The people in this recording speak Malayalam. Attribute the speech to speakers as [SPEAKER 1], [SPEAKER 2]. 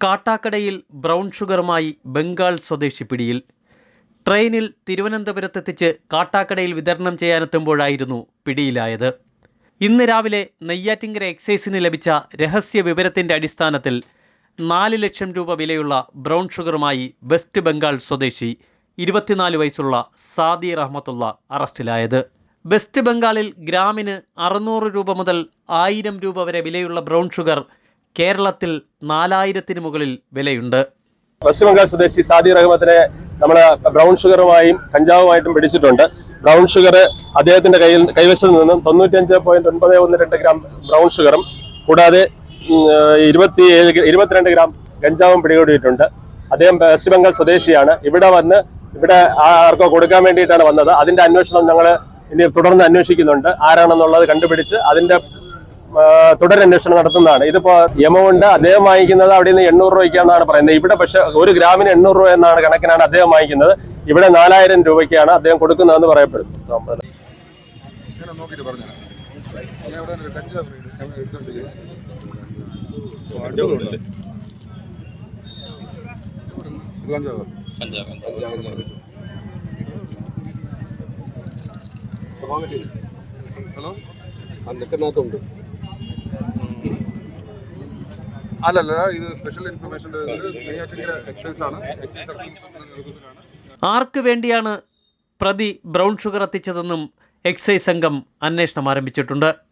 [SPEAKER 1] കാട്ടാക്കടയിൽ ബ്രൗൺ ഷുഗറുമായി ബംഗാൾ സ്വദേശി പിടിയിൽ. ട്രെയിനിൽ തിരുവനന്തപുരത്തെത്തിച്ച് കാട്ടാക്കടയിൽ വിതരണം ചെയ്യാനെത്തുമ്പോഴായിരുന്നു പിടിയിലായത്. ഇന്ന് രാവിലെ നെയ്യാറ്റിങ്കര എക്സൈസിന് ലഭിച്ച രഹസ്യ വിവരത്തിൻ്റെ അടിസ്ഥാനത്തിൽ 4 ലക്ഷം രൂപ വിലയുള്ള ബ്രൗൺ ഷുഗറുമായി വെസ്റ്റ് ബംഗാൾ സ്വദേശി 24 വയസ്സുള്ള സാദി റഹ്മത്തുള്ള അറസ്റ്റിലായത്. വെസ്റ്റ് ബംഗാളിൽ ഗ്രാമിന് 600 രൂപ മുതൽ 1000 രൂപ വരെ വിലയുള്ള ബ്രൗൺ ഷുഗർ കേരളത്തിൽ 4000-ന് മുകളിൽ വിലയുണ്ട്.
[SPEAKER 2] വെസ്റ്റ് ബംഗാൾ സ്വദേശി സാദി റഹ്മത്തിനെ നമ്മൾ ബ്രൗൺ ഷുഗറുമായും കഞ്ചാവുമായിട്ടും പിടിച്ചിട്ടുണ്ട്. ബ്രൗൺ ഷുഗർ അദ്ദേഹത്തിന്റെ കൈവശത്ത് നിന്നും 95.912 ഗ്രാം ബ്രൗൺ ഷുഗറും കൂടാതെ 22 ഗ്രാം കഞ്ചാവും പിടികൂടിയിട്ടുണ്ട്. അദ്ദേഹം വെസ്റ്റ് ബംഗാൾ സ്വദേശിയാണ്. ഇവിടെ ആർക്കോ കൊടുക്കാൻ വേണ്ടിയിട്ടാണ് വന്നത്. അതിന്റെ അന്വേഷണം ഞങ്ങൾ ഇനി തുടർന്ന് അന്വേഷിക്കുന്നുണ്ട്. ആരാണെന്നുള്ളത് കണ്ടുപിടിച്ച് അതിന്റെ തുടരന്വേഷണം നടത്തുന്നതാണ്. ഇതിപ്പോ എമൗണ്ട് അദ്ദേഹം വാങ്ങിക്കുന്നത് അവിടെ നിന്ന് 800 രൂപയ്ക്കാണെന്നാണ് പറയുന്നത്. ഇവിടെ പക്ഷെ 1 ഗ്രാമിന് 800 രൂപ എന്നാണ് കണക്കിനാണ് അദ്ദേഹം വാങ്ങിക്കുന്നത്. ഇവിടെ 4000 രൂപയ്ക്കാണ് അദ്ദേഹം കൊടുക്കുന്നതെന്ന് പറയപ്പെടും.
[SPEAKER 3] ഹലോ അന്നൊക്കെത്തുണ്ട് അല്ലല്ല, ഇത് സ്പെഷ്യൽ ഇൻഫർമേഷൻ നെയ്യാറ്റിങ്കര എക്സൈസ് ആണ്. എക്സൈസ് നേതൃത്വത്തിലാണ്.
[SPEAKER 1] ആർക്ക് വേണ്ടിയാണ് പ്രതി ബ്രൗൺ ഷുഗർ എത്തിച്ചതെന്നും എക്സൈസ് സംഘം അന്വേഷണം ആരംഭിച്ചിട്ടുണ്ട്.